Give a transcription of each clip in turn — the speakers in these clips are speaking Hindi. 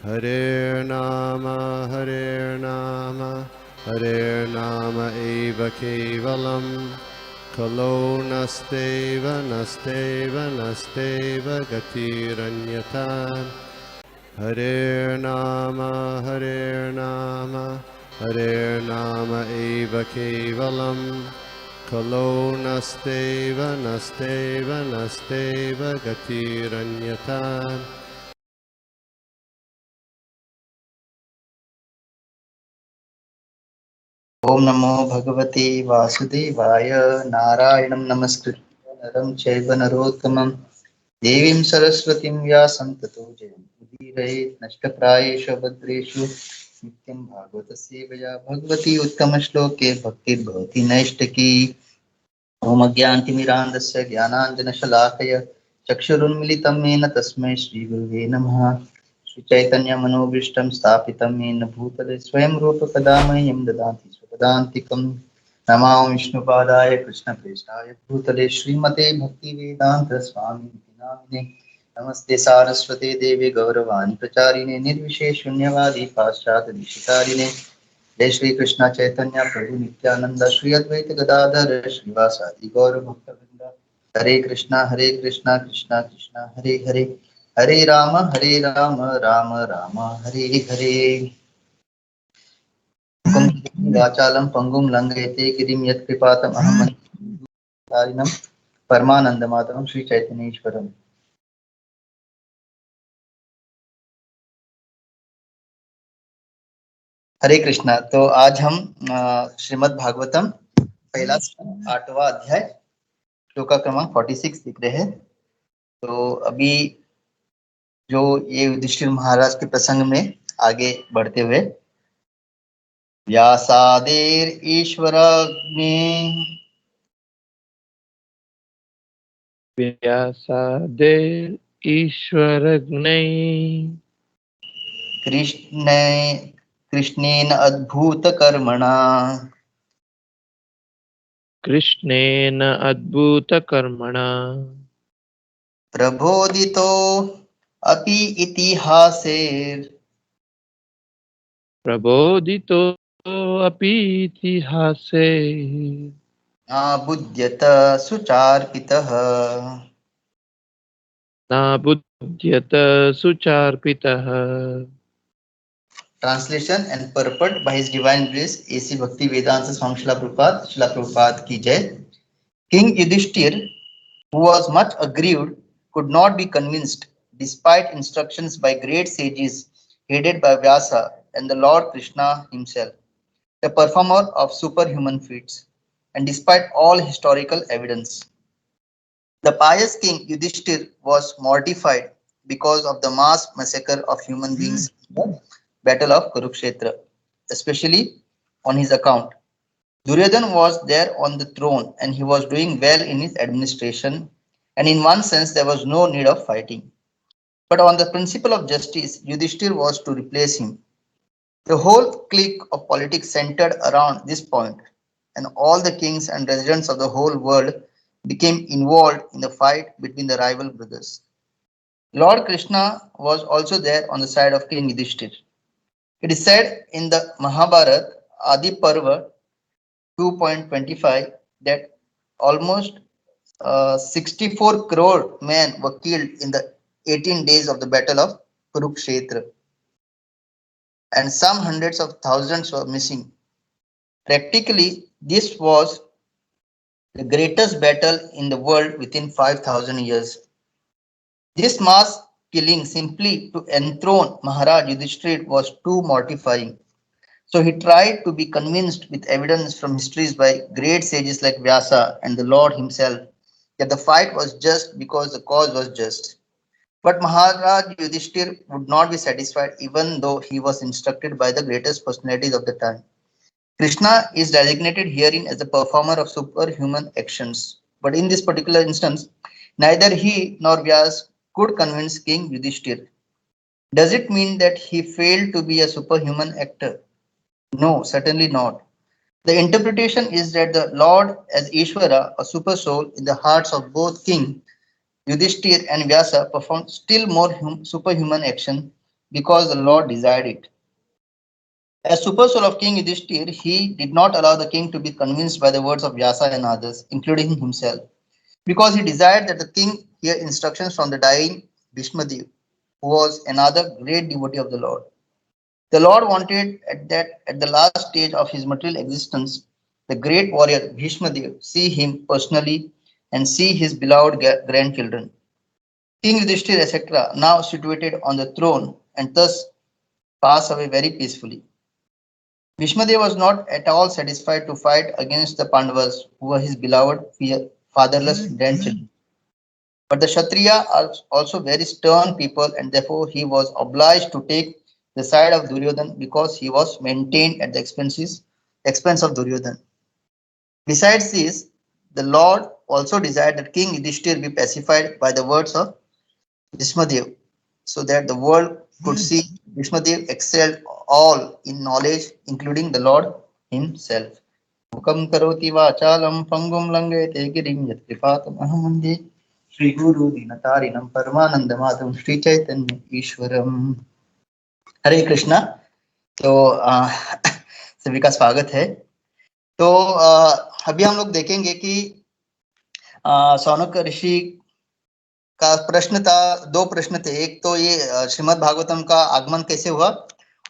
Hare Nama, Hare Nama eva kevalam, Kalo nasteva, nasteva, nasteva gatiranyata. Hare Nama, Hare Nama, Hare Nama eva kevalam, Kalo nasteva, nasteva, nasteva gatiranyata. ओम नमो भगवते वासुदेवाय। नारायणं नमस्कृत्य नरं चैव नरोत्तमं देवीं सरस्वतीं व्यासं ततो जयमुदीरयेत् नष्टप्रायेषु भद्रेषु नित्यं भागवतस्य सेवया भगवती उत्तमश्लोके भक्तिर्भवति नैष्टकी। ओम अज्ञानतिमिरान्धस्य ज्ञानाञ्जनशलाकय चक्षुरुन्मिलितं येन तस्मै श्रीगुरुवे नमः। श्रीचैतन्यमनोभीष्टं स्थापितं येन भूतले स्वयं रूपकदा मह्यं ददाति स्वपदान्तिकं। नमामि विष्णुपादाय कृष्णप्रेष्ठाय भूतले श्रीमते भक्तिवेदान्तस्वामिनिति नामिने। नमस्ते सारस्वते देवे गौरवाणी प्रचारिणे निर्विशेषशून्यवादी पाश्चात्यदेशतारिणे। जय श्री कृष्ण चैतन्य प्रभु नित्यानंद श्री अद्वैत गदाधर श्रीवासादि गौर भक्तवृंद। हरे कृष्णा कृष्णा कृष्णा हरे हरे, हरे राम राम राम हरे हरे। वाचालं पंगुं लंघयते गिरिं यत्कृपातम् अहं वन्दे परमानंदमाधवं श्री चैतन्येश्वरम्। हरे कृष्णा। तो आज हम श्रीमद् भागवतम पहला आठवां अध्याय श्लोका क्रमांक 46 दिख रहे हैं। तो अभी जो ये युधिष्ठिर महाराज के प्रसंग में आगे बढ़ते हुए, व्यासादेर ईश्वराग्ने व्यासादेर ईश्वरज्ञै कृष्णे कृष्णेन अद्भुत कर्मणा कृष्णेन अद्भुतकर्मणा प्रबोधितो अपि इतिहासेर प्रबोधितो अपि इतिहासे बुध्यत सुचार्पितः। नाबुध्यत सुचार्पितः। Translation and purport by His Divine Grace A.C. Bhakti Vedanta Swami Srila Prabhupada ki jai. King Yudhishthir, who was much aggrieved, could not be convinced, despite instructions by great sages headed by Vyasa and the Lord Krishna himself, the performer of superhuman feats, and despite all historical evidence. The pious king Yudhishthir was mortified because of the mass massacre of human beings in the battle of Kurukshetra, especially on his account. Duryodhan was there on the throne and he was doing well in his administration, and in one sense there was no need of fighting. But on the principle of justice, Yudhishthir was to replace him. The whole clique of politics centered around this point, and all the kings and residents of the whole world became involved in the fight between the rival brothers. Lord Krishna was also there on the side of King Yudhishthir. It is said in the Mahabharata Adi Parva 2.25 that almost 64 crore men were killed in the 18 days of the battle of Kurukshetra, and some hundreds of thousands were missing. Practically, this was the greatest battle in the world within 5,000 years. This mass killing simply to enthrone Maharaj Yudhishthira was too mortifying. So he tried to be convinced with evidence from histories by great sages like Vyasa and the Lord himself that the fight was just because the cause was just. But Maharaj Yudhishthir would not be satisfied even though he was instructed by the greatest personalities of the time. Krishna is designated herein as the performer of superhuman actions. But in this particular instance, neither he nor Vyas could convince King Yudhishthir. Does it mean that he failed to be a superhuman actor? No, certainly not. The interpretation is that the Lord as Ishvara, a super soul in the hearts of both King Yudhishthir and Vyasa, performed still more superhuman action because the Lord desired it. As super soul of King Yudhishthir, he did not allow the king to be convinced by the words of Vyasa and others, including himself, because he desired that the king hear instructions from the dying Bhishmadev, who was another great devotee of the Lord. The Lord wanted at the last stage of his material existence, the great warrior Bhishmadev see him personally and see his beloved grandchildren, King Yudhishthir, etc., now situated on the throne and thus pass away very peacefully. Bhishmadev was not at all satisfied to fight against the Pandavas, who were his beloved, fatherless grandchildren. But the Kshatriya are also very stern people, and therefore he was obliged to take the side of Duryodhan because he was maintained at the expense of Duryodhan. Besides this, the Lord also desired that King Yudhishthir be pacified by the words of Bhishmadev, so that the world could see Bhishmadev excelled all in knowledge, including the Lord himself. Mukam karoti vachalam pangum langete girim yat kripatam aham vande Shri Guru Dinatarinam Paramanandamatam Shri Chaitanya Ishwaram. हरे कृष्णा। तो सभी का स्वागत है। तो अभी हम लोग देखेंगे कि सौनक ऋषि का प्रश्न था, दो प्रश्न थे। एक तो ये श्रीमद् भागवतम का आगमन कैसे हुआ,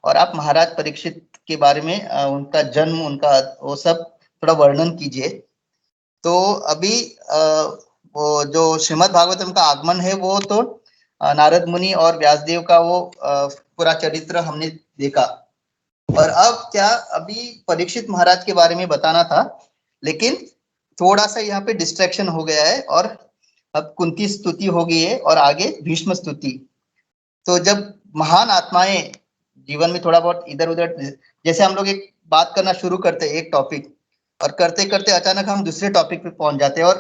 और आप महाराज परीक्षित के बारे में उनका जन्म, उनका वो सब थोड़ा वर्णन कीजिए। तो अभी वो जो श्रीमद् भागवतम का आगमन है वो तो नारद मुनि और व्यासदेव का वो पूरा चरित्र हमने देखा, और अब क्या अभी परीक्षित महाराज के बारे में बताना था, लेकिन थोड़ा सा यहाँ पे डिस्ट्रैक्शन हो गया है, और अब कुंती स्तुति हो गई है और आगे भीष्म स्तुति। तो जब महान आत्माएं जीवन में थोड़ा बहुत इधर उधर, जैसे हम लोग एक बात करना शुरू करते हैं एक टॉपिक, और करते करते अचानक हम दूसरे टॉपिक पे पहुंच जाते हैं और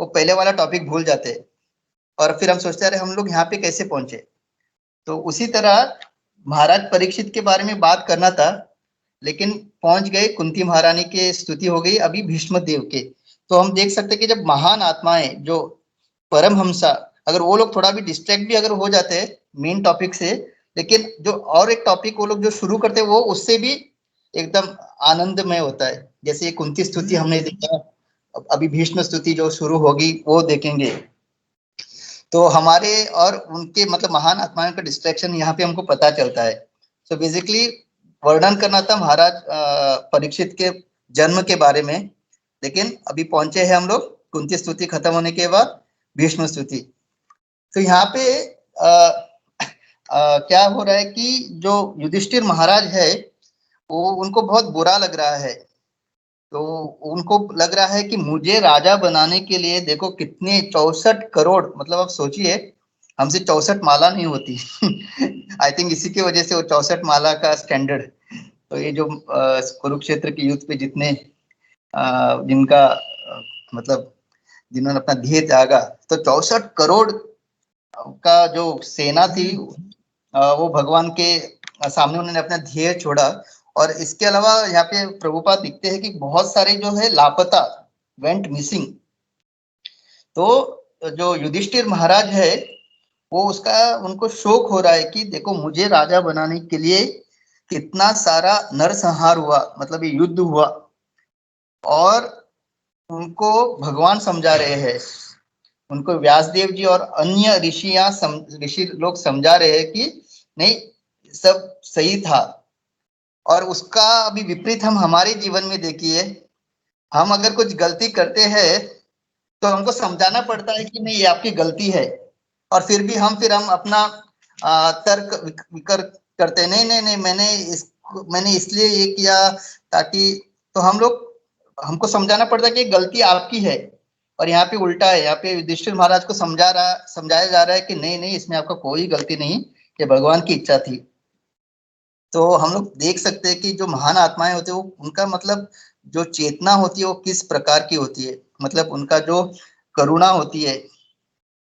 वो पहले वाला टॉपिक भूल जाते हैं, और फिर हम सोचते हैं हम लोग यहाँ पे कैसे पहुंचे। तो उसी तरह महाराज परीक्षित के बारे में बात करना था, लेकिन पहुंच गए कुंती महारानी के स्तुति हो गई, अभी भीष्म देव के। तो हम देख सकते हैं कि जब महान आत्माएं जो परमहंसा, अगर वो लोग थोड़ा भी डिस्ट्रैक्ट भी अगर हो जाते हैं मेन टॉपिक से, लेकिन जो और एक टॉपिक वो लोग जो शुरू करते हैं वो उससे भी एकदम आनंदमय होता है। जैसे कुंती स्तुति हमने देखा, अभी भीष्म स्तुति जो शुरू होगी वो देखेंगे। तो हमारे और उनके मतलब महान आत्माओं का डिस्ट्रैक्शन यहाँ पे हमको पता चलता है। सो बेसिकली वर्णन करना था महाराज परीक्षित के जन्म के बारे में, लेकिन अभी पहुंचे हैं हम लोग कुंती स्तुति खत्म होने के बाद भीष्म स्तुति। तो यहाँ पे क्या हो रहा है कि जो युधिष्ठिर महाराज है वो उनको बहुत बुरा लग रहा है। तो उनको लग रहा है कि मुझे राजा बनाने के लिए देखो कितने 64 करोड़, मतलब आप सोचिए हमसे 64 माला नहीं होती आई थिंक इसी की वजह से वो 64 माला का स्टैंडर्ड। तो ये जो कुरुक्षेत्र के युद्ध पे जितने जिनका मतलब जिन्होंने अपना ध्येय त्यागा, तो 64 करोड़ का जो सेना थी वो भगवान के सामने उन्होंने अपना ध्येय छोड़ा। और इसके अलावा यहाँ पे प्रभुपाद लिखते हैं कि बहुत सारे जो है लापता, वेंट मिसिंग। तो जो युधिष्ठिर महाराज है वो उसका उनको शौक हो रहा है कि देखो मुझे राजा बनाने के लिए कितना सारा नरसंहार हुआ, मतलब ये युद्ध हुआ, और उनको भगवान समझा रहे हैं, उनको व्यासदेव जी और अन्य ऋषि लोग समझा रहे हैं कि नहीं सब सही था। और उसका अभी विपरीत हम हमारे जीवन में देखिए, हम अगर कुछ गलती करते हैं तो हमको समझाना पड़ता है कि नहीं ये आपकी गलती है, और फिर भी हम अपना तर्क वितर्क करते हैं, नहीं नहीं नहीं मैंने इसलिए ये किया ताकि, तो हमको समझाना पड़ता है कि गलती आपकी है। और यहाँ पे उल्टा है, यहाँ पे युधिष्ठिर महाराज को समझाया जा रहा है कि नहीं नहीं इसमें आपका कोई गलती नहीं, ये भगवान की इच्छा थी। तो हम लोग देख सकते हैं कि जो महान आत्माएं होते हैं वो उनका मतलब जो चेतना होती है वो किस प्रकार की होती है, मतलब उनका जो करुणा होती है।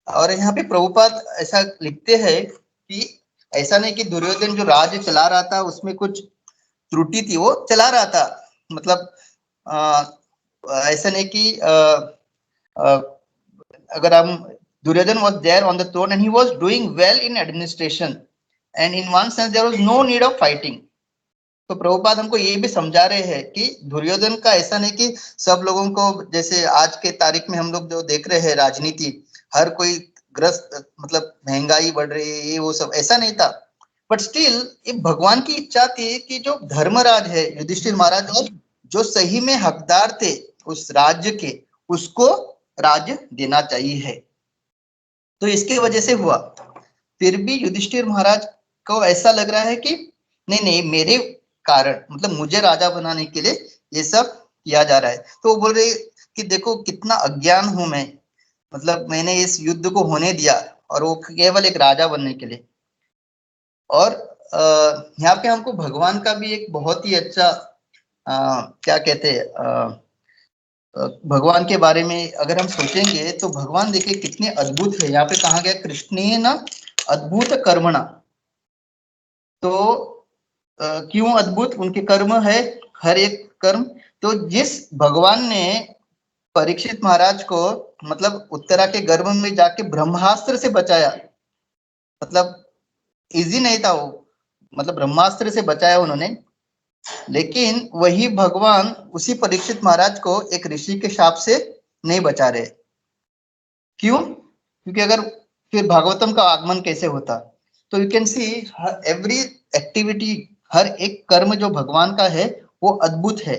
और यहाँ पे प्रभुपाद ऐसा लिखते हैं कि ऐसा नहीं कि दुर्योधन जो राज्य चला रहा था उसमें कुछ त्रुटि थी, वो चला रहा था, मतलब ऐसा नहीं कि अगर हम Duryodhan was there on the throne and he was doing well in administration, and in one sense there was no need of fighting. तो प्रभुपाद हमको ये भी समझा रहे हैं कि दुर्योधन का ऐसा नहीं कि सब लोगों को, जैसे आज के तारीख में हम लोग जो देख रहे हैं राजनीति, हर कोई ग्रस्त, मतलब महंगाई बढ़ रही है, ये वो सब, ऐसा नहीं था। बट स्टिल ये भगवान की इच्छा थी कि जो धर्मराज है युधिष्ठिर महाराज, और जो सही में हकदार थे उस राज्य के, उसको राज्य देना चाहिए है। तो इसके वजह से हुआ। फिर भी युधिष्ठिर महाराज को ऐसा लग रहा है कि नहीं नहीं, मेरे कारण, मतलब मुझे राजा बनाने के लिए ये सब किया जा रहा है। तो वो बोल रहे कि देखो कितना अज्ञान हूं मैं, मतलब मैंने इस युद्ध को होने दिया, और वो केवल एक राजा बनने के लिए। और यहाँ पे हमको भगवान का भी एक बहुत ही अच्छा क्या कहते हैं, भगवान के बारे में अगर हम सोचेंगे तो भगवान देखिए कितने अद्भुत है। यहाँ पे कहा गया कृष्णेन अद्भुत कर्मणा। तो क्यों अद्भुत? उनके कर्म है, हर एक कर्म। तो जिस भगवान ने परीक्षित महाराज को, मतलब उत्तरा के गर्भ में जाके ब्रह्मास्त्र से बचाया, मतलब इजी नहीं था वो, मतलब ब्रह्मास्त्र से बचाया उन्होंने, लेकिन वही भगवान उसी परीक्षित महाराज को एक ऋषि के शाप से नहीं बचा रहे। क्यों? क्योंकि अगर फिर भागवतम का आगमन कैसे होता? तो you can see every activity, हर एक कर्म जो भगवान का है वो अद्भुत है।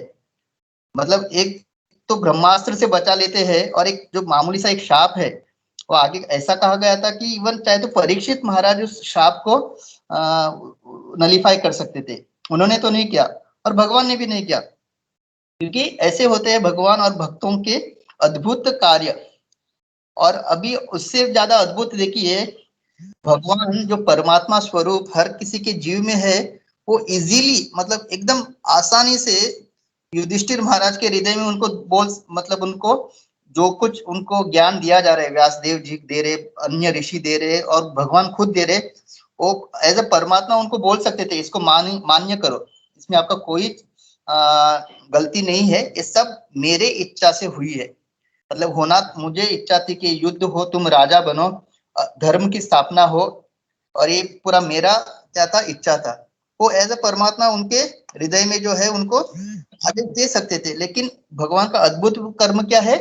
मतलब एक तो ब्रह्मास्त्र से बचा लेते हैं, और एक जो मामूली सा एक शाप है, वो आगे ऐसा कहा गया था कि इवन चाहे तो परीक्षित महाराज उस शाप को नलीफाई कर सकते थे, उन्होंने तो नहीं किया, और भगवान ने भी नहीं किया। क्योंकि ऐसे होते हैं भगवान और भक्तों के अद्भुत कार्य। और अभी उससे ज्यादा अद्भुत देखिए, भगवान जो परमात्मा स्वरूप हर किसी के जीव में है, वो इजीली, मतलब एकदम आसानी से युधिष्ठिर महाराज के हृदय में उनको मतलब उनको जो कुछ उनको ज्ञान दिया जा रहा है, व्यासदेव जी दे रहे, अन्य ऋषि दे रहे, और भगवान खुद दे रहे, वो एज अ परमात्मा उनको बोल सकते थे इसको मान्य करो, इसमें आपका कोई गलती नहीं है, ये सब मेरे इच्छा से हुई है। मतलब होना, मुझे इच्छा थी कि युद्ध हो, तुम राजा बनो, धर्म की स्थापना हो, और ये पूरा मेरा क्या था, इच्छा था। वो एज अ परमात्मा उनके हृदय में जो है उनको आदेश दे सकते थे। लेकिन भगवान का अद्भुत कर्म क्या है,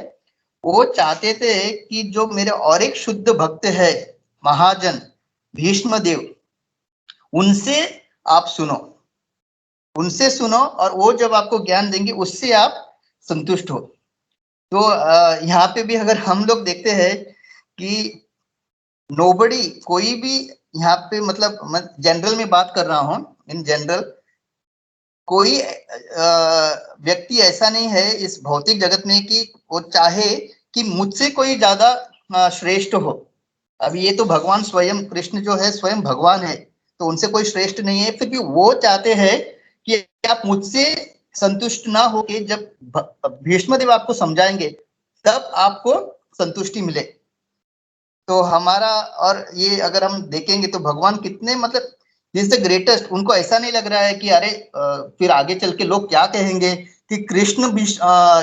वो चाहते थे कि जो मेरे और एक शुद्ध भक्त है महाजन भीष्म देव, उनसे आप सुनो, उनसे सुनो, और वो जब आपको ज्ञान देंगे उससे आप संतुष्ट हो। तो यहाँ पे भी अगर हम लोग देखते हैं कि नोबडी, कोई भी यहाँ पे, मतलब मैं जनरल में बात कर रहा हूँ, इन जनरल कोई व्यक्ति ऐसा नहीं है इस भौतिक जगत में कि वो चाहे कि मुझसे कोई ज्यादा श्रेष्ठ हो। अभी ये तो भगवान स्वयं कृष्ण जो है स्वयं भगवान है, तो उनसे कोई श्रेष्ठ नहीं है, फिर भी वो चाहते हैं कि आप मुझसे संतुष्ट ना हो के जब भीष्मदेव आपको समझाएंगे तब आपको संतुष्टि मिले। तो हमारा, और ये अगर हम देखेंगे तो भगवान कितने, मतलब दिस द ग्रेटेस्ट, उनको ऐसा नहीं लग रहा है कि अरे फिर आगे चल के लोग क्या कहेंगे कि कृष्ण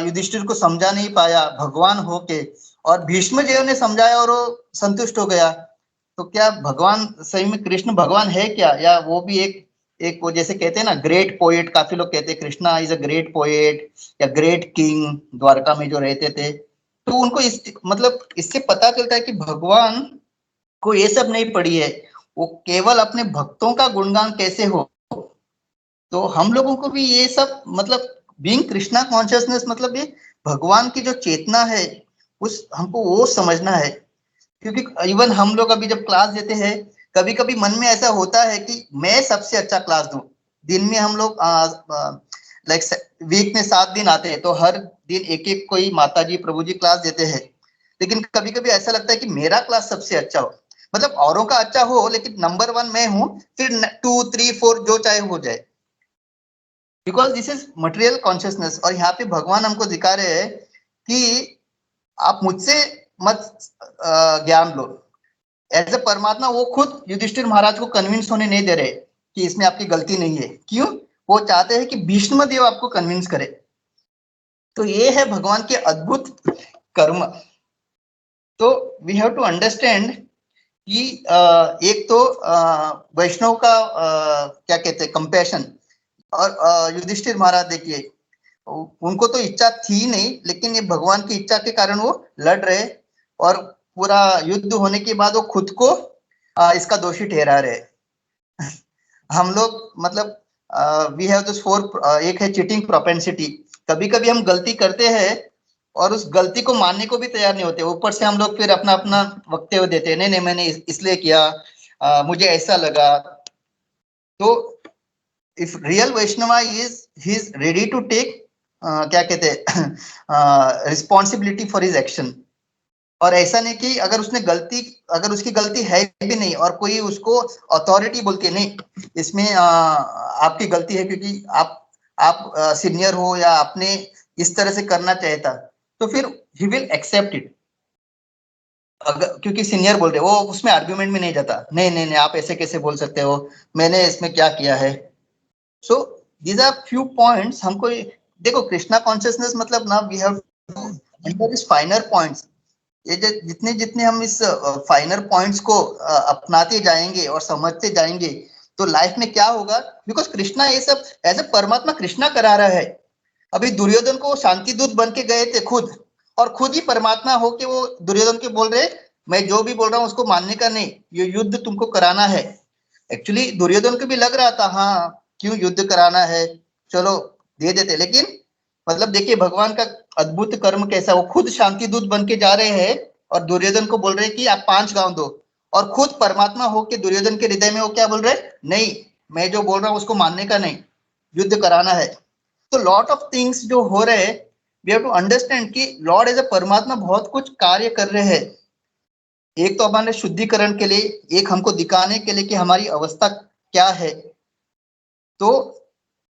युधिष्ठिर को समझा नहीं पाया भगवान होके, और भीष्म देव ने समझाया और वो संतुष्ट हो गया। तो क्या भगवान सही में कृष्ण भगवान है क्या, या वो भी एक वो जैसे कहते हैं ना ग्रेट पोएट, काफी लोग कहते हैं Krishna is a great poet या ग्रेट किंग, द्वारका में जो रहते थे। तो उनको इस, मतलब इससे पता चलता है कि भगवान को ये सब नहीं पड़ी है, वो केवल अपने भक्तों का गुणगान कैसे हो। तो हम लोगों को भी ये सब, मतलब बीइंग कृष्णा कॉन्शियसनेस, मतलब ये भगवान की जो चेतना है उस हमको वो समझना है। क्योंकि इवन हम लोग अभी जब क्लास देते हैं, कभी कभी मन में ऐसा होता है कि मैं सबसे अच्छा क्लास दूं। दिन में हम लोग लाइक वीक में 7 दिन आते हैं, तो हर दिन एक एक कोई माता जी प्रभु जी क्लास देते हैं। लेकिन कभी कभी ऐसा लगता है कि मेरा क्लास सबसे अच्छा हो, मतलब औरों का अच्छा हो लेकिन नंबर 1 मैं हूं, फिर 2 3 4 जो चाहे हो जाए, because this is material consciousness. और यहाँ पे भगवान हमको दिखा रहे हैं कि आप मुझसे मत ज्ञान लो। एज ए परमात्मा वो खुद युधिष्ठिर महाराज को कन्विंस होने नहीं दे रहे कि इसमें आपकी गलती नहीं है। क्यों? वो चाहते हैं कि भीष्म देव आपको कन्विंस करे। तो ये है भगवान के अद्भुत कर्म। तो वी हैव टू अंडरस्टैंड कि एक तो वैष्णव का क्या कहते हैं कंपैशन, और युधिष्ठिर महाराज देखिए, उनको तो इच्छा थी नहीं, लेकिन ये भगवान की इच्छा के कारण वो लड़ रहे, और पूरा युद्ध होने के बाद वो खुद को इसका दोषी ठहरा रहे। हम लोग मतलब वी हैव दिस फोर, एक है चीटिंग प्रोपेंसिटी। कभी कभी हम गलती करते हैं और उस गलती को मानने को भी तैयार नहीं होते, ऊपर से हम लोग फिर अपना अपना वक्तव्य देते हैं, नहीं नहीं मैंने इसलिए किया, मुझे ऐसा लगा। तो if real Vaishnava is he is ready to take क्या कहते हैं रिस्पॉन्सिबिलिटी फॉर हिज एक्शन। और ऐसा नहीं कि अगर उसने गलती, अगर उसकी गलती है भी नहीं और कोई उसको अथॉरिटी बोल के नहीं इसमें आपकी गलती है क्योंकि आप सीनियर हो या आपने इस तरह से करना चाहता, तो फिर ही विल एक्सेप्ट इट। अगर क्योंकि सीनियर बोल रहे, वो उसमें आर्ग्यूमेंट में नहीं जाता, नहीं नहीं नहीं आप ऐसे कैसे बोल सकते हो, मैंने इसमें क्या किया है। So these are few points हमको। देखो कृष्णा कॉन्शियसनेस मतलब ना we have under this finer points, ये जितने जितने हम इस फाइनर पॉइंट्स को अपनाते जाएंगे और समझते जाएंगे, तो लाइफ में क्या होगा, बिकॉज कृष्णा ये सब एज ए परमात्मा कृष्णा करा रहा है। अभी दुर्योधन को शांति दूत बन के गए थे खुद, और खुद ही परमात्मा हो के वो दुर्योधन के बोल रहे मैं जो भी बोल रहा हूँ उसको मानने का नहीं, ये युद्ध तुमको कराना है। एक्चुअली दुर्योधन को भी लग रहा था हाँ क्यों युद्ध कराना है, चलो दे देते, लेकिन मतलब देखिए भगवान का अद्भुत कर्म कैसा, वो खुद शांति दूत बन के जा रहे हैं और दुर्योधन को बोल रहे हैं कि आप 5 गांव दो, और खुद परमात्मा हो के दुर्योधन के हृदय में वो क्या बोल रहे नहीं, मैं जो बोल रहा हूँ उसको मानने का नहीं, युद्ध कराना है। तो लॉट ऑफ थिंग्स जो हो रहे हैं, वी हैव टू अंडरस्टैंड कि लॉर्ड एज अ परमात्मा बहुत कुछ कार्य कर रहे हैं। एक तो हमारे शुद्धिकरण के लिए, एक हमको दिखाने के लिए कि हमारी अवस्था क्या है। तो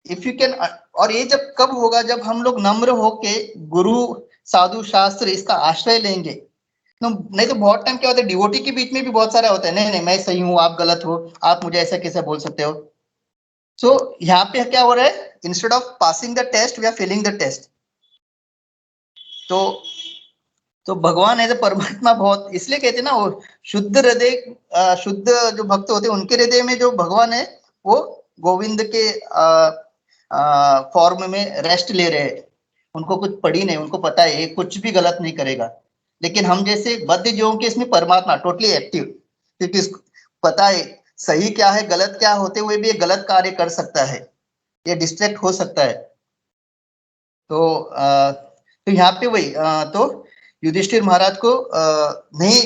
इफ यू कैन, और ये जब कब होगा जब हम लोग नम्र होके गुरु साधु शास्त्र इसका आश्रय लेंगे। तो नहीं तो बहुत टाइम क्या होता है डिवोटी के बीच में भी बहुत सारा होता है, नहीं नहीं मैं सही हूँ आप गलत हो, आप मुझे ऐसा कैसे बोल सकते हो। सो यहाँ पे क्या हो रहा है, instead of passing the test we are failing the test. तो भगवान एज ए परमात्मा बहुत, इसलिए कहते हैं ना वो शुद्ध हृदय, शुद्ध जो भक्त होते हैं उनके हृदय में जो भगवान है वो गोविंद के फॉर्म में रेस्ट ले रहे हैं। उनको कुछ पड़ी नहीं, उनको पता है ये कुछ भी गलत नहीं करेगा। लेकिन हम जैसे बद्ध जीवों के इसमें परमात्मा टोटली एक्टिव, क्योंकि पता है सही क्या है गलत क्या होते हुए भी ये गलत कार्य कर सकता है, ये डिस्ट्रैक्ट हो सकता है। तो यहाँ पे वही तो युधिष्ठिर महाराज को नहीं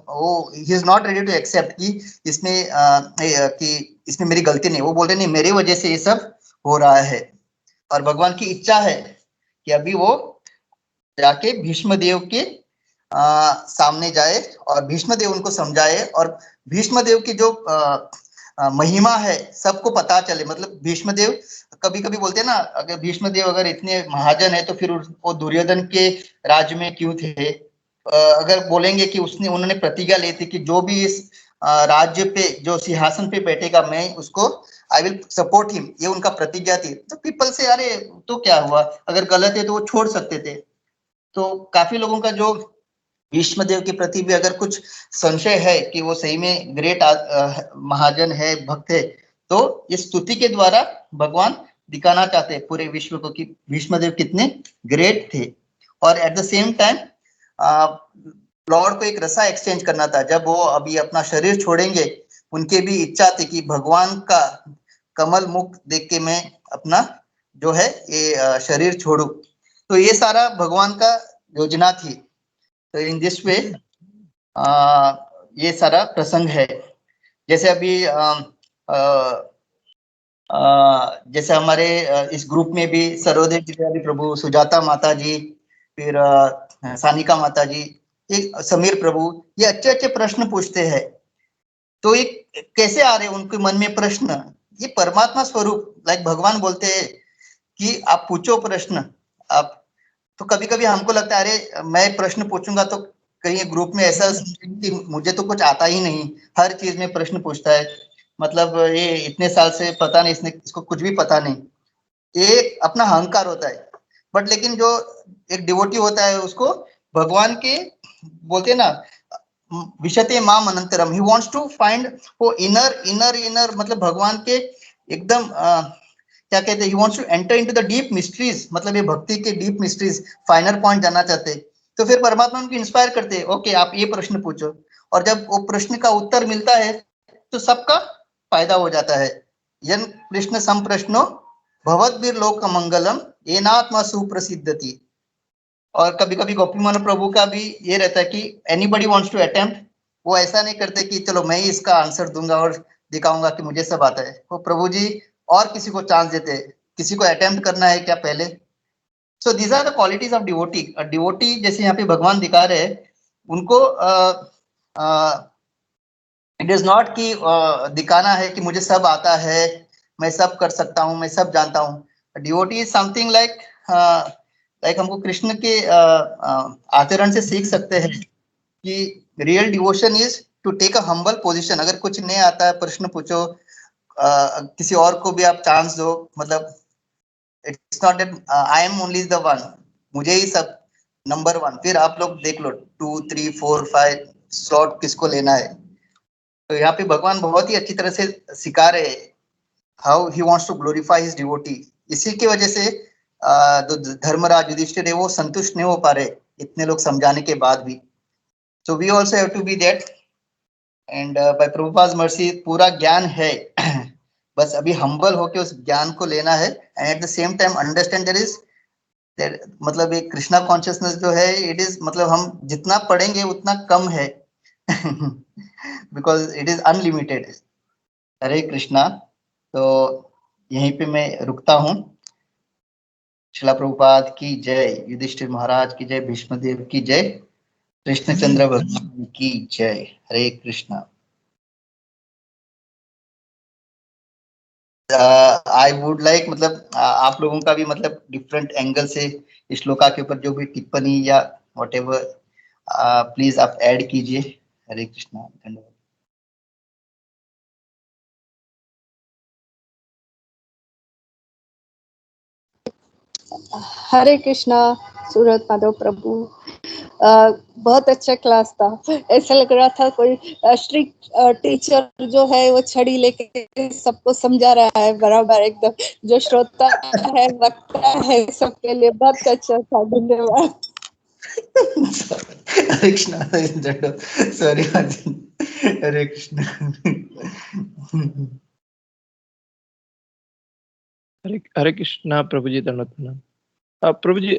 वो ही is not ready to accept कि इसमें कि इसमें मेरी गलती नहीं, वो बोल रहे नहीं मेरी वजह से ये सब हो रहा है। और भगवान की इच्छा है कि अभी वो जाके भीष्म देव के सामने जाए और भीष्म देव उनको समझाए, और भीष्म देव की जो महिमा है सबको पता चले। मतलब भीष्म देव कभी कभी बोलते हैं ना, अगर भीष्म देव अगर इतने महाजन है तो फिर वो दुर्योधन के राज्य में क्यों थे। अगर बोलेंगे कि उसने उन्होंने प्रतिज्ञा ली थी कि जो भी इस राज्य पे जो सिंहासन पे बैठेगा मैं उसको आई विल सपोर्ट हिम, ये उनका प्रतिज्ञा थी। तो पीपल से अरे तो क्या हुआ, अगर गलत है तो वो छोड़ सकते थे। तो काफी लोगों का जो भीष्म देव के प्रति भी अगर कुछ संशय है कि वो सही में ग्रेट महाजन है भक्त है, तो इस स्तुति के द्वारा भगवान दिखाना चाहते हैं पूरे विश्व को कि भीष्म देव कितने ग्रेट थे। और eight the same time Lord को एक रसा एक्सचेंज करना था, जब वो अभी अपना शरीर छोड़ेंगे उनके भी इच्छा थी कि भगवान का कमल मुख देख के मैं अपना जो है ये शरीर छोड़ू। तो ये सारा भगवान का योजना थी। तो इन दिस वे ये सारा प्रसंग है। जैसे अभी जैसे हमारे इस ग्रुप में भी सरोदे प्रभु, सुजाता माता जी, फिर सानिका माता जी, एक समीर प्रभु, ये अच्छे अच्छे प्रश्न पूछते हैं। तो ये कैसे आ रहे उनके मन में प्रश्न, ये परमात्मा स्वरूप लाइक भगवान बोलते हैं कि आप पूछो प्रश्न आप। तो कभी कभी हमको लगता है अरे मैं प्रश्न पूछूंगा तो कहीं ग्रुप में ऐसा कि मुझे तो कुछ आता ही नहीं, हर चीज में प्रश्न पूछता है, मतलब ये इतने साल से पता नहीं, इसको कुछ भी पता नहीं, ये अपना अहंकार होता है। बट लेकिन जो एक डिवोटी होता है उसको भगवान के बोलते हैं ना विशते माम अनंतरम, ही वांट्स टू फाइंड वो इनर मतलब भगवान के एकदम क्या कहते हैं, he wants to enter into the deep mysteries, मतलब ये भक्ति के डीप मिस्ट्रीज, फाइनल पॉइंट जानना चाहते हैं। तो फिर परमात्मा उनको इंस्पायर करते हैं, ओके आप ये प्रश्न पूछो, और जब वो प्रश्न का उत्तर मिलता है तो सबका फायदा हो जाता है। यन कृष्ण संप्रश्नो भवद्भिर लोक मंगलम येनात्मा सुप्रसिद्धति। और कभी कभी गोपी मोहन प्रभु का भी ये रहता है कि एनीबडी वांट्स टू अटेम्प्ट, वो ऐसा नहीं करते कि चलो मैं ही इसका आंसर दूंगा और दिखाऊंगा कि मुझे सब आता है, वो प्रभु जी और किसी को चांस देते हैं, किसी को अटेम्प्ट करना है क्या पहले। So these are the qualities of devotee. Devotee जैसे यहाँ पे भगवान दिखा रहे हैं, उनको इट इज नॉट कि दिखाना है कि मुझे सब आता है, मैं सब कर सकता हूँ, मैं सब जानता हूँ। डिवोटी इज समथिंग लाइक हमको कृष्ण के आचरण से सीख सकते हैं कि real devotion is to take a humble position. अगर कुछ नहीं आता है प्रश्न पूछो, किसी और को भी आप चांस दो, मतलब it's not that I am only the one, मुझे ही सब नंबर वन, फिर आप लोग देख लो 2 3 4 5 स्लॉट किसको लेना है। तो यहाँ पे भगवान बहुत ही अच्छी तरह से सिखा रहे हैं how he wants to glorify his devotee. इसी की वजह से जो धर्मराज युधिष्ठिर है वो संतुष्ट नहीं हो पा रहे इतने लोग समझाने के बाद भी। So we also have to be that, and by Prabhupada mercy पूरा ज्ञान है बस अभी हम्बल होके उस ज्ञान को लेना है, and at the same time understand there is मतलब एक कृष्णा कॉन्शियसनेस जो है, इट इज मतलब हम जितना पढ़ेंगे उतना कम है बिकॉज इट इज अनलिमिटेड। हरे कृष्णा। तो यहीं पे मैं रुकता हूँ। शिला प्रभुपाद की जय, युधिष्ठिर महाराज की जय, भीष्मदेव की जय, कृष्णचंद्र भगवान की जय। हरे कृष्णा। आई वुड लाइक मतलब आप लोगों का भी मतलब डिफरेंट एंगल से इस श्लोका के ऊपर जो भी टिप्पणी या वॉट एवर प्लीज आप ऐड कीजिए। हरे कृष्णा। धन्यवाद। हरे कृष्णा सूरत माधव प्रभु। बहुत अच्छा क्लास था। ऐसा लग रहा था कोई स्ट्रिक्ट टीचर जो है वो छड़ी लेके सबको समझा रहा है बराबर एकदम। जो श्रोता है वक्ता है सबके लिए बहुत अच्छा था। धन्यवाद। हरे कृष्णा। सॉरी। हरे कृष्णा। हरे कृष्णा प्रभु जी, धन्यवाद प्रणाम। Prabhu ji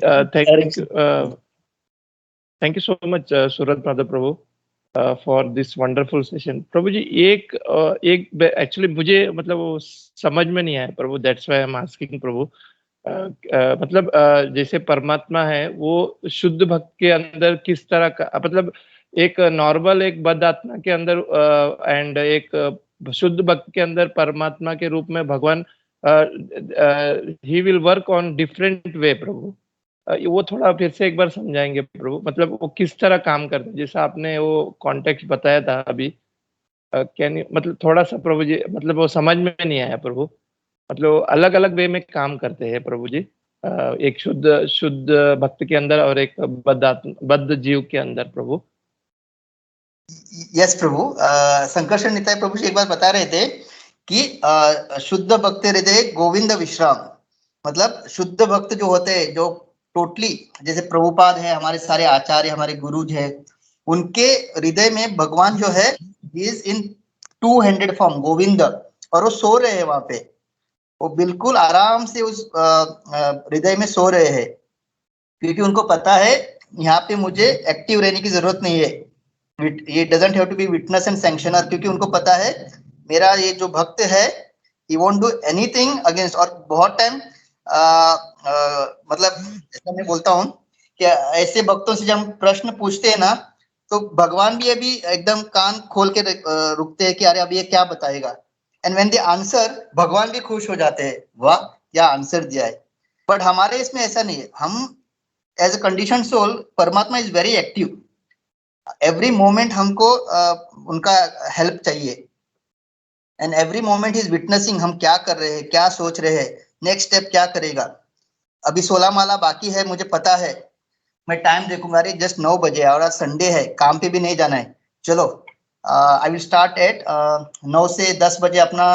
thank you so much Surat Madhav Prabhu for this wonderful session. Prabhu ji एक एक्चुअली मुझे मतलब वो समझ में नहीं आया Prabhu, that's why I am asking Prabhu. मतलब जैसे परमात्मा है वो शुद्ध भक्त के अंदर किस तरह का, मतलब एक नॉर्मल एक बद्ध आत्मा के अंदर एंड एक शुद्ध भक्त के अंदर परमात्मा के रूप में भगवान ही will work on different way Prabhu. वो थोड़ा फिर से एक बार समझाएंगे प्रभु, मतलब वो किस तरह काम करते हैं, जैसा आपने वो कॉन्टेक्स्ट बताया था अभी। कैन यू मतलब थोड़ा सा प्रभु जी, मतलब वो समझ में नहीं आया प्रभु, मतलब अलग अलग वे में काम करते हैं प्रभु जी। एक शुद्ध शुद्ध भक्त के अंदर और एक बद्ध जीव के अंदर प्रभु। यस प्रभु। संकर्षण निताय प्रभु जी एक बार बता रहे थे कि शुद्ध भक्त हृदय गोविंद विश्राम, मतलब शुद्ध भक्त जो होते हैं जो टोटली जैसे प्रभुपाद है, हमारे सारे आचार्य हमारे गुरु है, उनके हृदय में भगवान जो है is in two handed form Govind, और वो सो रहे हैं वहां पे, वो बिल्कुल आराम से उस हृदय में सो रहे हैं, क्योंकि उनको पता है यहाँ पे मुझे एक्टिव रहने की जरूरत नहीं है। ये doesn't have to be witness and sanctioner, क्योंकि उनको पता है मेरा ये जो भक्त है he won't do anything against. और बहुत टाइम मतलब ऐसा मैं बोलता हूँ कि ऐसे भक्तों से जब हम प्रश्न पूछते हैं ना, तो भगवान भी अभी एकदम कान खोल के रुकते हैं कि अरे अब ये क्या बताएगा, एंड व्हेन दे आंसर भगवान भी खुश हो जाते हैं, वाह क्या आंसर दिया है। बट हमारे इसमें ऐसा नहीं है, हम एज अ कंडीशन सोल, परमात्मा is very active, every moment हमको उनका हेल्प चाहिए, and every moment is witnessing हम क्या कर रहे हैं, क्या सोच रहे हैं, नेक्स्ट स्टेप क्या करेगा। अभी 16 माला बाकी है, मुझे पता है, मैं टाइम देखूंगा, अरे जस्ट 9 बजे और आज संडे है, काम पे भी नहीं जाना है, चलो आई विल स्टार्ट एट 9 से 10 बजे अपना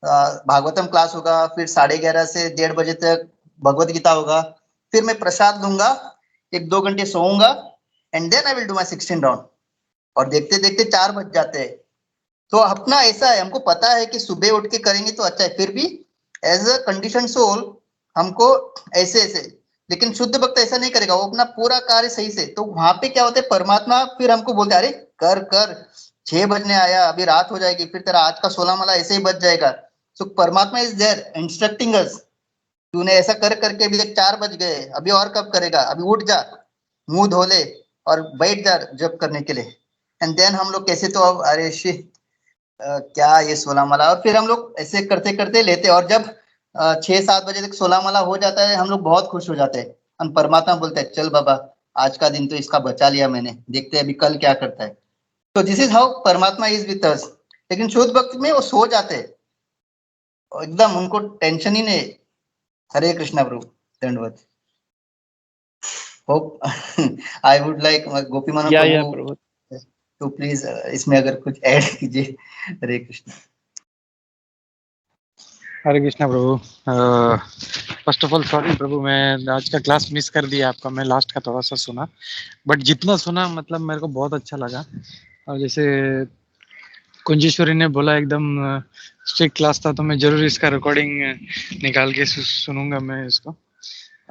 भागवतम क्लास होगा, फिर 11:30 से 1:30 बजे तक भगवत गीता होगा, फिर मैं प्रसाद लूंगा, 1-2 घंटे सोऊंगा, and then I will do my 16 round. और देखते देखते 4 बज जाते हैं। तो अपना ऐसा है, हमको पता है कि सुबह उठ के करेंगे तो अच्छा है, फिर भी एज अ कंडीशन सोल हमको ऐसे ऐसे, लेकिन शुद्ध भक्त ऐसा नहीं करेगा, वो अपना पूरा कार्य सही से। तो वहां पे क्या होता है, परमात्मा फिर हमको बोलते हैं, अरे कर कर, 6 बजने आया, अभी रात हो जाएगी, फिर तेरा आज का 16 माला ऐसे ही बज जाएगा। सो परमात्मा इज देयर इंस्ट्रक्टिंग अस, तूने ऐसा कर करके अभी तक 4 बज गए, अभी और कब करेगा, अभी उठ जा, मुंह धो ले और बैठ जा जब करने के लिए। एंड देन हम लोग कैसे तो अब अरे शिट क्या ये 16 माला, और फिर हम लोग ऐसे करते करते लेते, और जब 6-7 बजे तक 16 माला हो जाता है, हम लोग बहुत खुश हो जाते हैं। हम परमात्मा बोलते हैं चल बाबा, आज का दिन तो इसका बचा लिया मैंने, देखते हैं अभी कल क्या करता है। तो दिस इज हाउ परमात्मा इज विथ अस। लेकिन शुद्ध वक्त में वो सो जाते हैं, एकदम उनको टेंशन ही नहीं। हरे कृष्णा प्रभु, दंडवत। होप आई वुड लाइक गोपी मानो या प्रभु प्रभु। तो प्लीज इसमें अगर कुछ ऐड कीजिए। हरे कृष्ण। हरे कृष्णा प्रभु। फर्स्ट ऑफ ऑल सॉरी प्रभु, मैं आज का क्लास मिस कर दिया आपका, मैं लास्ट का थोड़ा सा सुना, बट जितना सुना मतलब मेरे को बहुत अच्छा लगा। और जैसे कुंजेश्वरी ने बोला एकदम स्ट्रिक्ट क्लास था, तो मैं जरूर इसका रिकॉर्डिंग निकाल के सुनूंगा, मैं इसको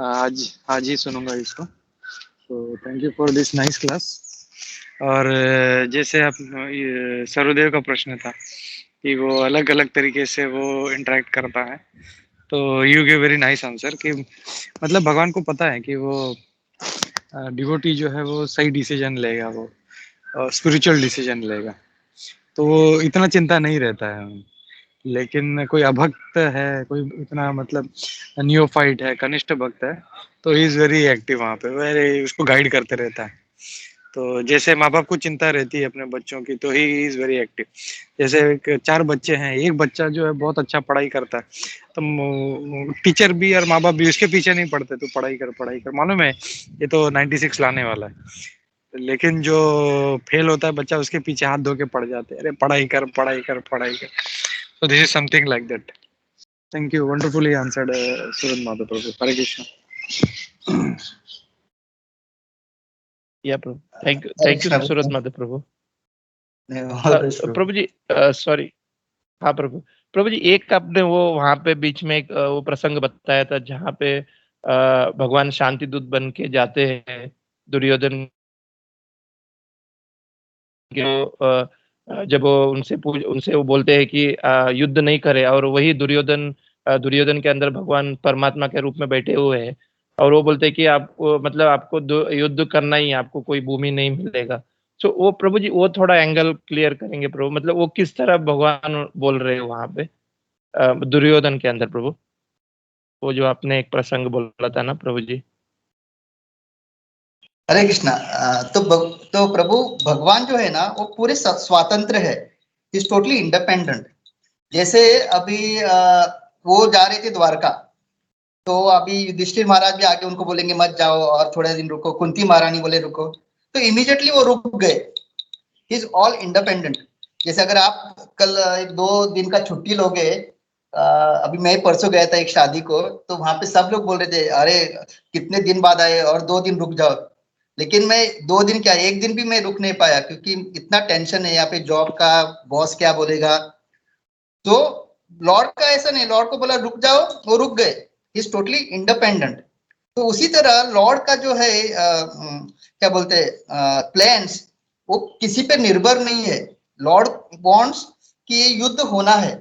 आज ही सुनूंगा इसको। तो thank you for this nice class. और जैसे आप सरोदेव का प्रश्न था कि वो अलग अलग तरीके से वो इंटरेक्ट करता है, तो you give very nice answer कि मतलब भगवान को पता है कि वो डिवोटी जो है वो सही डिसीजन लेगा, वो स्पिरिचुअल डिसीजन लेगा, तो वो इतना चिंता नहीं रहता है। लेकिन कोई अभक्त है, कोई इतना मतलब नियोफाइट है, कनिष्ठ भक्त है, तो ही इज वेरी एक्टिव वहाँ पे, वेरी उसको गाइड करते रहता है। तो जैसे माँ बाप को चिंता रहती है अपने बच्चों की, तो ही इज वेरी एक्टिव। जैसे 4 बच्चे हैं, एक बच्चा जो है बहुत अच्छा पढ़ाई करता है, तो टीचर भी और माँ बाप भी उसके पीछे नहीं पड़ते, तो पढ़ाई कर, मालूम है ये तो 96 लाने वाला है। लेकिन जो फेल होता है बच्चा, उसके पीछे हाथ धो के पड़ जाते हैं, अरे पढ़ाई कर पढ़ाई कर पढ़ाई कर। So this is something like that. Thank you. Wonderfully answered, Suran Madhav Prabhu. Hare Krishna. या Prabhu, thank Hare you Krishna Surat Prabhu. Madhav Prabhu. Prabhu. Prabhu ji sorry, हाँ प्रभु जी, एक आपने वो वहां पे बीच में एक वो प्रसंग बताया था जहाँ पे भगवान शांति दूत बन के जाते हैं दुर्योधन के, जब वो उनसे वो बोलते हैं कि युद्ध नहीं करे, और वही दुर्योधन के अंदर भगवान परमात्मा के रूप में बैठे हुए हैं, और वो बोलते हैं कि आपको मतलब आपको युद्ध करना ही है, आपको कोई भूमि नहीं मिलेगा। तो वो प्रभु जी वो थोड़ा एंगल क्लियर करेंगे प्रभु, मतलब वो किस तरह भगवान बोल रहे हैं वहां पे दुर्योधन के अंदर प्रभु, वो जो आपने एक प्रसंग बोला था ना प्रभु जी। हरे कृष्णा। तो प्रभु भगवान जो है ना, वो पूरे स्वतंत्र है, इज टोटली इंडिपेंडेंट। जैसे अभी वो जा रहे थे द्वारका, तो अभी युधिष्ठिर महाराज भी आके उनको बोलेंगे मत जाओ और थोड़े दिन रुको, कुंती महारानी बोले रुको, तो इमीडिएटली वो रुक गए। Is all independent. जैसे अगर आप कल 1-2 दिन का छुट्टी लोगे, अभी मैं परसों गया था एक शादी को, तो वहां पे सब लोग बोल रहे थे अरे कितने दिन बाद आए और 2 दिन रुक जाओ। लेकिन मैं 2 दिन क्या, 1 दिन भी मैं रुक नहीं पाया, क्योंकि इतना टेंशन है यहाँ पे जॉब का, बॉस क्या बोलेगा। तो लॉर्ड का ऐसा नहीं, लॉर्ड को बोला रुक जाओ, वो रुक गए। Is totally independent. तो उसी तरह लॉर्ड का जो है क्या बोलते हैं प्लान्स, वो किसी पे निर्भर नहीं है। लॉर्ड वांट्स कि युद्ध होना है,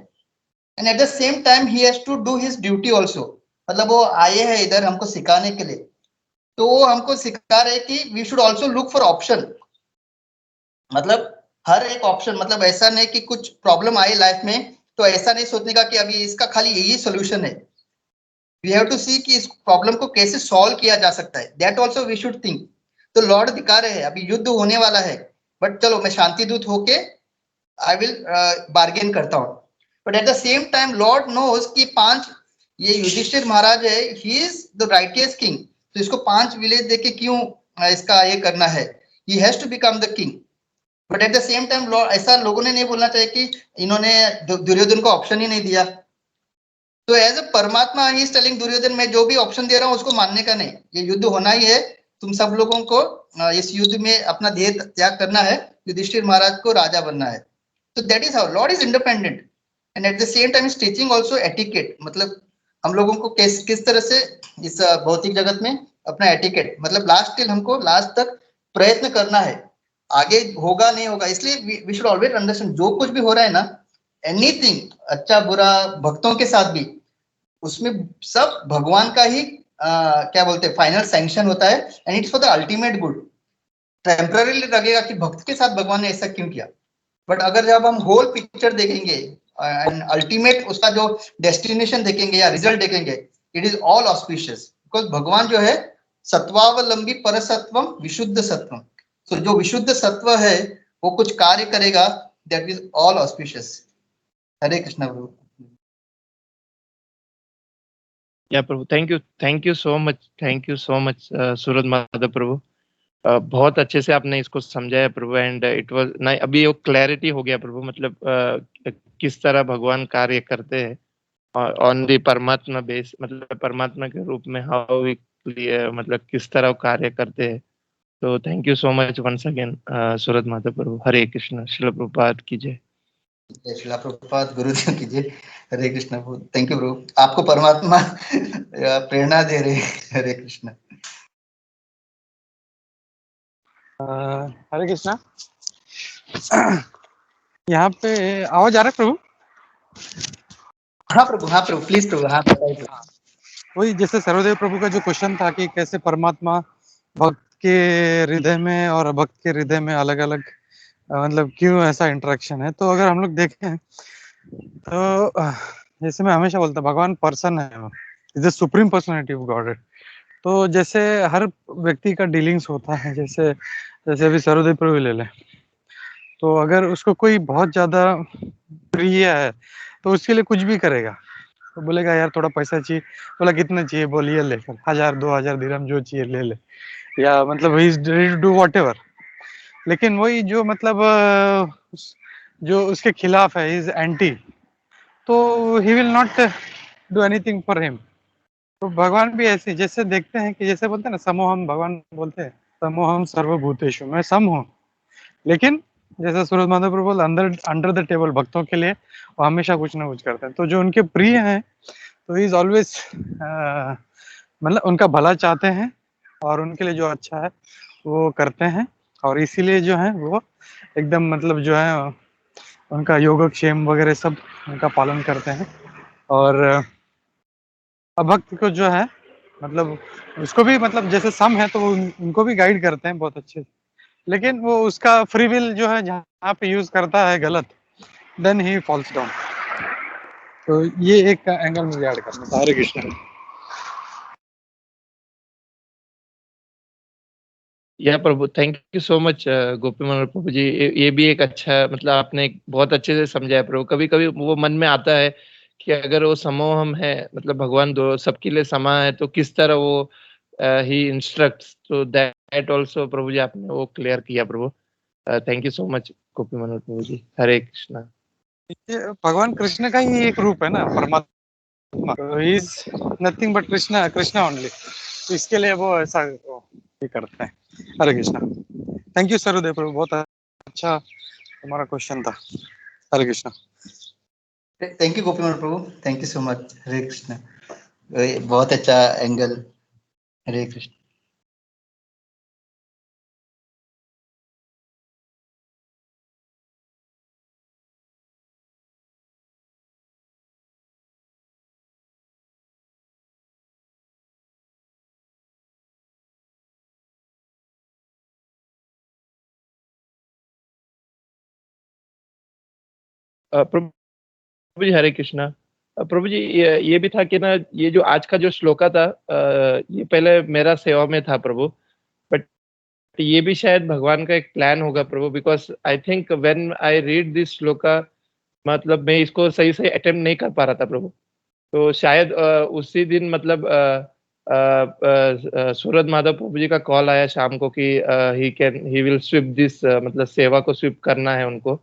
and at the same time he has to do his duty also. मतलब वो आए हैं इधर हमको सिखाने के लिए, तो वो हमको सिखा रहे कि we should also look for option. मतलब हर एक ऑप्शन, मतलब ऐसा नहीं कि कुछ प्रॉब्लम आई लाइफ में तो ऐसा नहीं सोचने का कि अभी इसका खाली यही सोल्यूशन है। वी हैव टू सी कि इस प्रॉब्लम को कैसे सॉल्व किया जा सकता है, that also we should think. तो लॉर्ड दिखा रहे हैं अभी युद्ध होने वाला है, बट चलो मैं शांति दूत होके आई विल बार्गेन करता हूँ। But at the same time lord knows कि 5 ये युधिष्ठिर महाराज है, he is the righteous king, तो इसको 5 विलेज देके क्यों इसका ये करना है, he has to become the king. But at the same time ऐसा लोगों ने नहीं बोलना चाहिए कि इन्होंने दुर्योधन को ऑप्शन ही नहीं दिया। तो एज अ परमात्मा ही इज टेलिंग दुर्योधन, मैं जो भी ऑप्शन दे रहा हूँ उसको मानने का नहीं, ये युद्ध होना ही है, तुम सब लोगों को इस युद्ध में अपना देह त्याग करना है, युधिष्ठिर महाराज को राजा बनना है। तो that is how Lord is independent and at the same time is teaching also etiquette, मतलब हम लोगों को किस तरह से इस भौतिक जगत में अपना एटिकेट, मतलब लास्ट टिल हमको लास्ट तक प्रयत्न करना है, आगे होगा नहीं होगा, इसलिए वी शुड ऑलवेज अंडरस्टैंड जो कुछ भी हो रहा है ना, एनीथिंग अच्छा बुरा भक्तों के साथ भी, उसमें सब भगवान का ही क्या बोलते हैं फाइनल सैंक्शन होता है and it's for the ultimate good. Temporarily लगेगा कि भक्त के साथ भगवान ने ऐसा क्यों किया, बट अगर जब हम होल पिक्चर देखेंगे एंड अल्टीमेट उसका जो डेस्टिनेशन देखेंगे या रिजल्ट देखेंगे, it is all auspicious, because भगवान जो है सत्वावलंबी परसत्वम विशुद्ध सत्वम, तो जो विशुद्ध सत्व है वो कुछ कार्य करेगा, दैट इज ऑल ऑस्पिशियस। हरे कृष्णा प्रभु। या Prabhu, thank you so much सूरज माधव प्रभु। बहुत अच्छे से आपने इसको समझाया प्रभु, एंड इट वाज नहीं, अभी वो क्लैरिटी हो गया प्रभु, मतलब किस तरह भगवान कार्य करते हैं ऑन दी परमात्मा बेस, मतलब परमात्मा के रूप में हाउ मतलब किस तरह वो कार्य करते हैं। तो thank you so much once again Suraj Madhav Prabhu. Hare Krishna, Srila Prabhupada की जय। जय श्रीला प्रभुपाद, गुरुदेव की जय। हरे कृष्ण प्रभु, थैंक यू प्रभु, आपको परमात्मा प्रेरणा दे रहे हैं। हरे कृष्ण। हरे कृष्णा। यहाँ पे आवाज आ रहा है प्रभु? हाँ प्रभु प्लीज प्रभु, हाँ बताइए प्रभु। वही जैसे सर्वदेव प्रभु का जो क्वेश्चन था कि कैसे परमात्मा भक्त के हृदय में और भक्त के हृदय में अलग अलग मतलब क्यों ऐसा इंटरेक्शन है। तो अगर हम लोग देखें तो जैसे मैं हमेशा बोलता हूँ भगवान पर्सन है, वो is the supreme personality of God. तो जैसे हर व्यक्ति का डीलिंग्स होता है, जैसे जैसे अभी सर्वदेव प्रभु ले लें, तो अगर उसको कोई बहुत ज्यादा प्रिय है तो उसके लिए कुछ भी करेगा। तो बोलेगा यार थोड़ा पैसा चाहिए, बोला कितना चाहिए, बोलिए लेकर 1000 2000 दिरहम जो चाहिए ले ले, या मतलब he is ready to do whatever. लेकिन वही जो मतलब जो उसके खिलाफ है, इज एंटी, तो he will not do anything for him. तो भगवान भी ऐसे, जैसे देखते हैं कि जैसे बोलते हैं ना समोहम, भगवान बोलते हैं समोहम सर्वभूतेषु, मैं सम हूँ, लेकिन जैसे सूरज माधव प्रभु बोल अंदर अंडर द टेबल भक्तों के लिए वो हमेशा कुछ ना कुछ करते हैं। तो जो उनके प्रिय हैं तो इज ऑलवेज मतलब उनका भला चाहते हैं और उनके लिए जो अच्छा है वो करते हैं, और इसीलिए जो है वो एकदम मतलब जो है उनका योगक्षेम वगैरह सब उनका पालन करते हैं। और अभक्त को जो है मतलब उसको भी मतलब जैसे सम है तो वो उनको भी गाइड करते हैं बहुत अच्छे से, लेकिन वो उसका फ्री विल जो है जहाँ पे यूज करता है गलत, देन ही फॉल्स डाउन। तो ये एक एंगल मुझे ऐड करना था। हरे कृष्ण। या Prabhu, thank you so much गोपी मनोहर प्रभु जी। ये भी एक अच्छा, मतलब आपने एक बहुत अच्छे से समझाया प्रभु। कभी कभी वो मन में आता है कि अगर वो समोहम है, मतलब भगवान दो सबके लिए समान है, तो किस तरह वो ही इंस्ट्रक्ट्स, तो दैट आल्सो प्रभु जी आपने वो क्लियर किया प्रभु। थैंक यू सो मच गोपी मनोहर प्रभु जी। हरे कृष्णा। ये भगवान कृष्ण का ही एक रूप है ना परमात्मा, is nothing but Krishna, Krishna only. तो इसके लिए वो ऐसा वो ये करते हैं। हरे कृष्णा। थैंक यू सरोदेव प्रभु, बहुत अच्छा हमारा क्वेश्चन था। Hare Krishna. Thank you Gopi Prabhu, thank you so much. Hare Krishna, बहुत अच्छा एंगल। हरे कृष्ण। प्रभु जी हरे कृष्णा। प्रभु जी ये भी था कि ना, ये जो आज का जो श्लोका था, ये पहले मेरा सेवा में था प्रभु, बट ये भी शायद भगवान का एक प्लान होगा प्रभु, because I think when I read this shloka, मतलब मैं इसको सही से अटेम्प्ट नहीं कर पा रहा था प्रभु। तो शायद उसी दिन मतलब सूरज माधव प्रभु जी का कॉल आया शाम को कि ही विल स्वीप दिस, मतलब सेवा को स्वीप करना है उनको।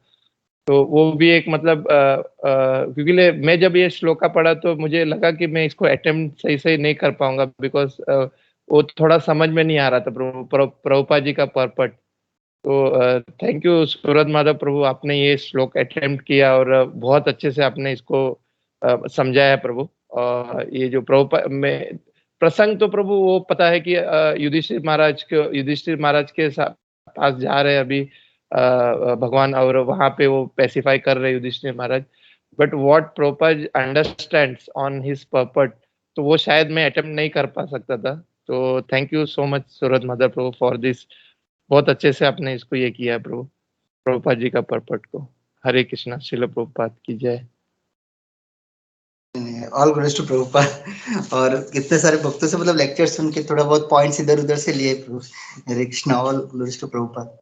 तो वो भी एक मतलब क्योंकि मैं जब ये श्लोका पढ़ा तो मुझे लगा कि मैं इसको अटेम्प्ट सही नहीं कर पाऊंगा, बिकॉज वो थोड़ा समझ में नहीं आ रहा था प्रभुपाद जी का पर्पट। तो थैंक यू सूरज माधव प्रभु, आपने ये श्लोक अटेम्प्ट किया और बहुत अच्छे से आपने इसको समझाया प्रभु। ये जो प्रभुपाद में प्रसंग तो प्रभु वो पता है कि युधिष्ठिर महाराज के पास जा रहे हैं अभी भगवान, और वहां पे वो पेसिफाई कर रहे Yudhishthir Maharaj. But what Prabhupada understands on his purport, तो वो शायद मैं अटेम्प्ट नहीं कर पा सकता था। तो thank you so much Suraj Madhav Prabhu for this, बहुत अच्छे से आपने इसको ये किया है प्रभु, प्रभुपाद जी का पर्पट को। हरे कृष्णा, श्रील प्रभुपाद की जय। All glories to Prabhupada. और कितने सारे भक्तों से मतलब लेक्चर सुन के थोड़ा बहुत पॉइंट्स इधर उधर से लिए प्रभु। Hare Krishna, all glories to Prabhupada.